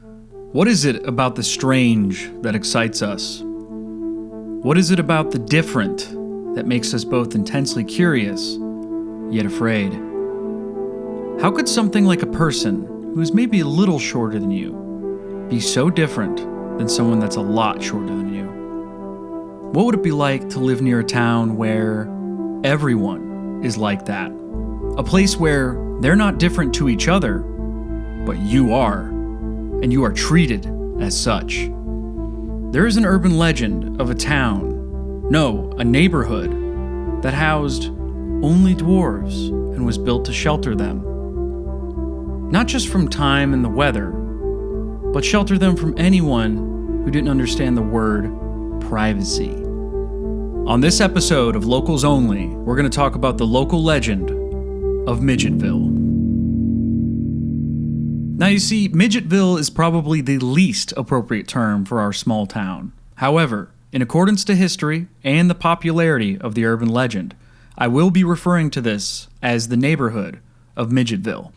What is it about the strange that excites us? What is it about the different that makes us both intensely curious, yet afraid? How could something like a person who is maybe a little shorter than you be so different than someone that's a lot shorter than you? What would it be like to live near a town where everyone is like that? A place where they're not different to each other, but you are, and you are treated as such. There is an urban legend of a town, no, a neighborhood, that housed only dwarves and was built to shelter them. Not just from time and the weather, but shelter them from anyone who didn't understand the word privacy. On this episode of Locals Only, we're going to talk about the local legend of Midgetville. Now you see, Midgetville is probably the least appropriate term for our small town. However, in accordance to history and the popularity of the urban legend, I will be referring to this as the neighborhood of Midgetville.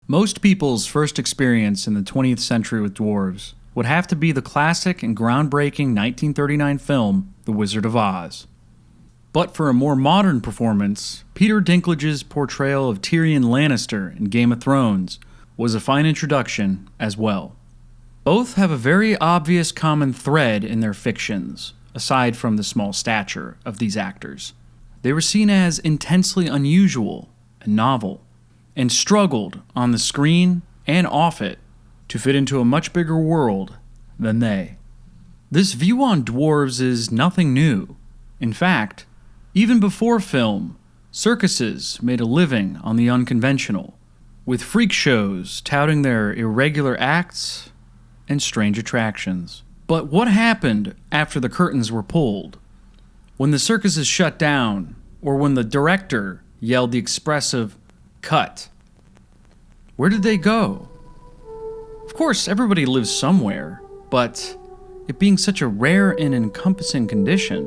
Most people's first experience in the 20th century with dwarves would have to be the classic and groundbreaking 1939 film, The Wizard of Oz. But for a more modern performance, Peter Dinklage's portrayal of Tyrion Lannister in Game of Thrones was a fine introduction as well. Both have a very obvious common thread in their fictions, aside from the small stature of these actors. They were seen as intensely unusual and novel, and struggled on the screen and off it to fit into a much bigger world than they. This view on dwarves is nothing new. In fact, even before film, circuses made a living on the unconventional, with freak shows touting their irregular acts and strange attractions. But what happened after the curtains were pulled? When the circuses shut down, or when the director yelled the expressive "cut"? Where did they go? Of course, everybody lives somewhere, but it being such a rare and encompassing condition,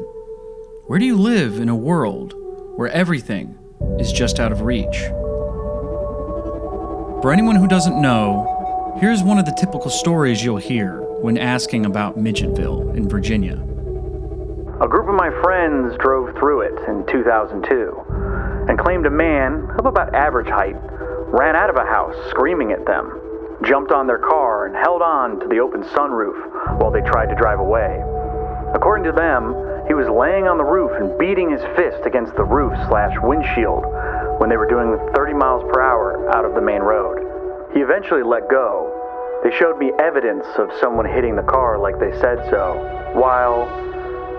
where do you live in a world where everything is just out of reach? For anyone who doesn't know, here's one of the typical stories you'll hear when asking about Midgetville in Virginia. A group of my friends drove through it in 2002 and claimed a man of about average height ran out of a house screaming at them, jumped on their car and held on to the open sunroof while they tried to drive away. According to them, he was laying on the roof and beating his fist against the roof/windshield when they were doing 30 miles per hour out of the main road. He eventually let go. They showed me evidence of someone hitting the car like they said so, while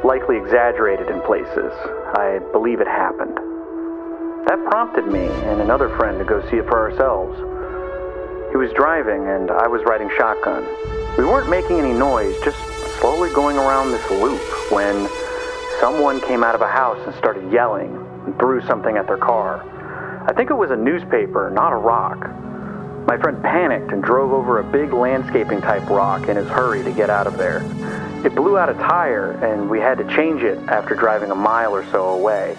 likely exaggerated in places. I believe it happened. That prompted me and another friend to go see it for ourselves. He was driving and I was riding shotgun. We weren't making any noise, just slowly going around this loop when someone came out of a house and started yelling and threw something at their car. I think it was a newspaper, not a rock. My friend panicked and drove over a big landscaping type rock in his hurry to get out of there. It blew out a tire and we had to change it after driving a mile or so away.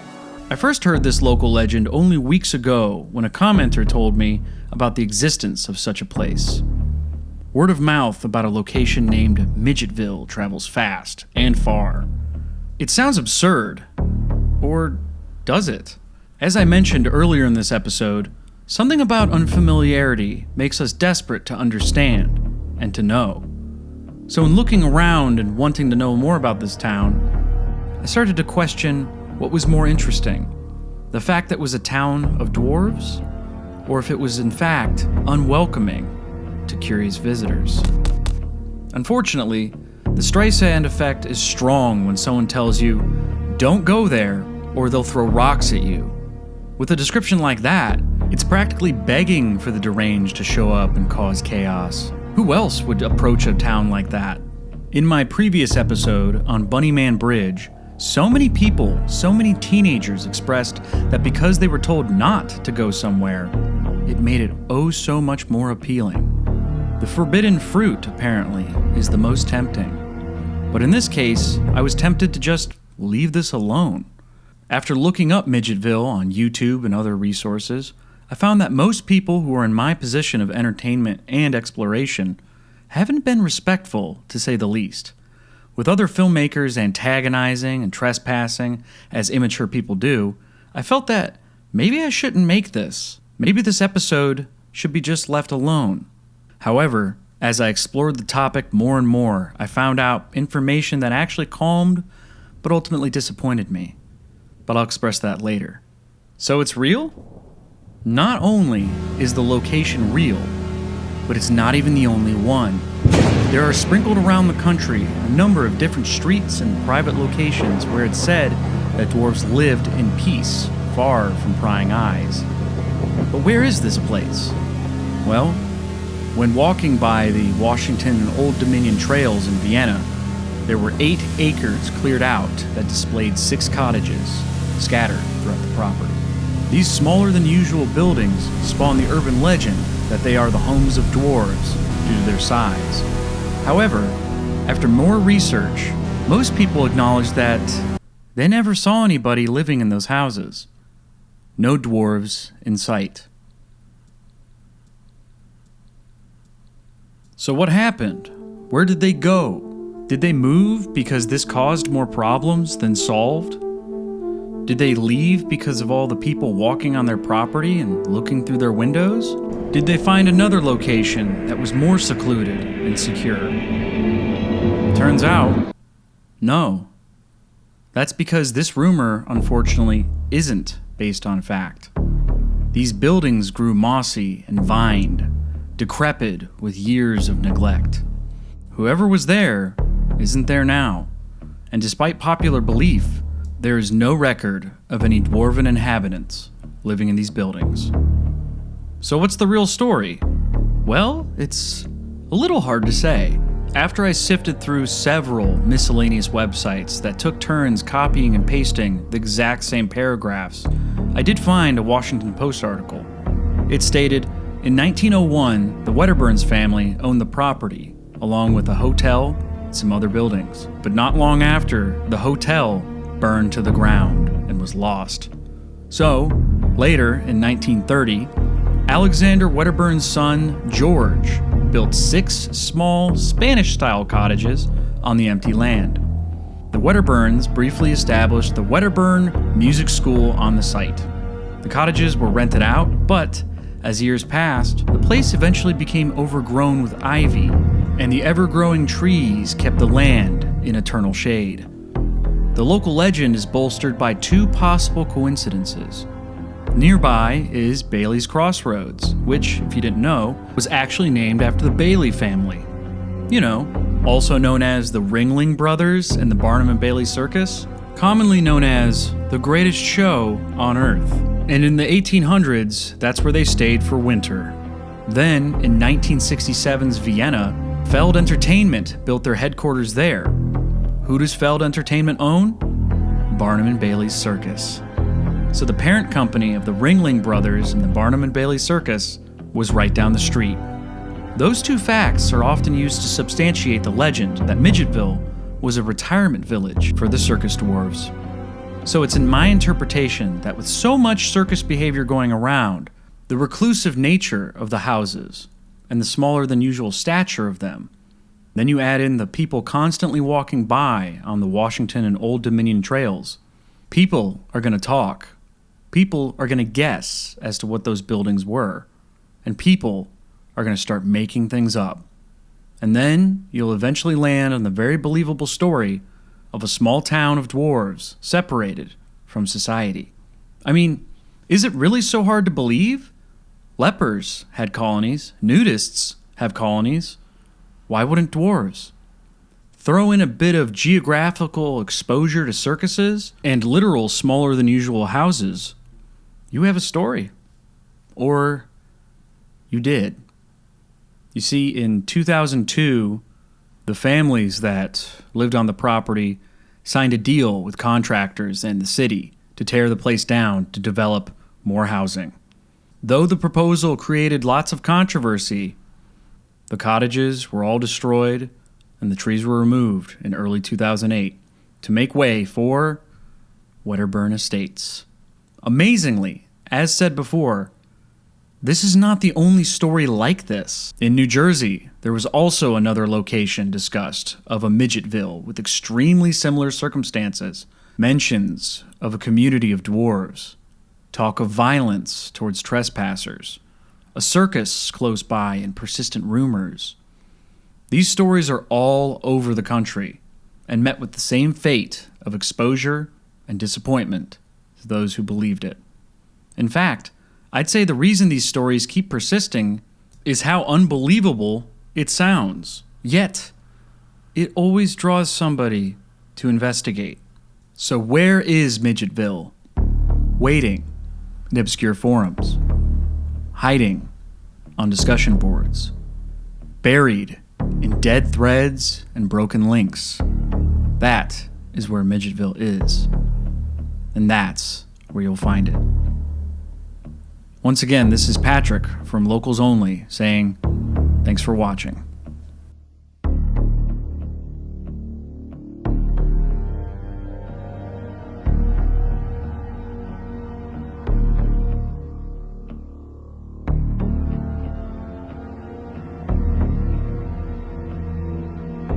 I first heard this local legend only weeks ago when a commenter told me about the existence of such a place. Word of mouth about a location named Midgetville travels fast and far. It sounds absurd. Or does it? As I mentioned earlier in this episode, something about unfamiliarity makes us desperate to understand and to know. So in looking around and wanting to know more about this town, I started to question what was more interesting, the fact that it was a town of dwarves, or if it was in fact unwelcoming to curious visitors. Unfortunately, the Streisand effect is strong when someone tells you, "Don't go there, or they'll throw rocks at you." With a description like that, it's practically begging for the deranged to show up and cause chaos. Who else would approach a town like that? In my previous episode on Bunnyman Bridge, so many people, so many teenagers expressed that because they were told not to go somewhere, it made it oh so much more appealing. The forbidden fruit, apparently, is the most tempting. But in this case, I was tempted to just leave this alone. After looking up Midgetville on YouTube and other resources, I found that most people who are in my position of entertainment and exploration haven't been respectful, to say the least. With other filmmakers antagonizing and trespassing, as immature people do, I felt that maybe I shouldn't make this. Maybe this episode should be just left alone. However, as I explored the topic more and more, I found out information that actually calmed, but ultimately disappointed me. But I'll express that later. So it's real? Not only is the location real, but it's not even the only one. There are sprinkled around the country a number of different streets and private locations where it's said that dwarves lived in peace, far from prying eyes. But where is this place? Well, when walking by the Washington and Old Dominion trails in Vienna, there were 8 acres cleared out that displayed 6 cottages scattered throughout the property. These smaller than usual buildings spawn the urban legend that they are the homes of dwarves due to their size. However, after more research, most people acknowledge that they never saw anybody living in those houses. No dwarves in sight. So what happened? Where did they go? Did they move because this caused more problems than solved? Did they leave because of all the people walking on their property and looking through their windows? Did they find another location that was more secluded and secure? Turns out, no. That's because this rumor, unfortunately, isn't based on fact. These buildings grew mossy and vined, decrepit with years of neglect. Whoever was there isn't there now, and despite popular belief, there is no record of any dwarven inhabitants living in these buildings. So what's the real story? Well, it's a little hard to say. After I sifted through several miscellaneous websites that took turns copying and pasting the exact same paragraphs, I did find a Washington Post article. It stated, in 1901, the Wedderburns family owned the property, along with a hotel and some other buildings. But not long after, the hotel burned to the ground and was lost. So, later in 1930, Alexander Wedderburn's son, George, built 6 small Spanish-style cottages on the empty land. The Wedderburns briefly established the Wedderburn Music School on the site. The cottages were rented out, but as years passed, the place eventually became overgrown with ivy, and the ever-growing trees kept the land in eternal shade. The local legend is bolstered by 2 possible coincidences. Nearby is Bailey's Crossroads, which, if you didn't know, was actually named after the Bailey family. You know, also known as the Ringling Brothers and the Barnum and Bailey Circus, commonly known as the greatest show on Earth. And in the 1800s, that's where they stayed for winter. Then, in 1967's Vienna, Feld Entertainment built their headquarters there. Who does Feld Entertainment own? Barnum and Bailey's Circus. So the parent company of the Ringling Brothers and the Barnum and Bailey Circus was right down the street. Those 2 facts are often used to substantiate the legend that Midgetville was a retirement village for the circus dwarves. So it's in my interpretation that with so much circus behavior going around, the reclusive nature of the houses, and the smaller than usual stature of them, then you add in the people constantly walking by on the Washington and Old Dominion trails. People are going to talk. People are going to guess as to what those buildings were. And people are going to start making things up. And then you'll eventually land on the very believable story of a small town of dwarves separated from society. I mean, is it really so hard to believe? Lepers had colonies. Nudists have colonies. Why wouldn't dwarves? Throw in a bit of geographical exposure to circuses and literal smaller than usual houses. You have a story. Or you did. You see, in 2002, the families that lived on the property signed a deal with contractors and the city to tear the place down to develop more housing. Though the proposal created lots of controversy, the cottages were all destroyed and the trees were removed in early 2008 to make way for Wedderburn Estates. Amazingly, as said before, This is not the only story like this. In New Jersey, there was also another location discussed of a Midgetville with extremely similar circumstances. Mentions of a community of dwarves, talk of violence towards trespassers, a circus close by, and persistent rumors. These stories are all over the country and met with the same fate of exposure and disappointment to those who believed it. In fact, I'd say the reason these stories keep persisting is how unbelievable it sounds. Yet, it always draws somebody to investigate. So where is Midgetville? Waiting in obscure forums, hiding on discussion boards, buried in dead threads and broken links. That is where Midgetville is. And that's where you'll find it. Once again, this is Patrick from Locals Only saying, thanks for watching.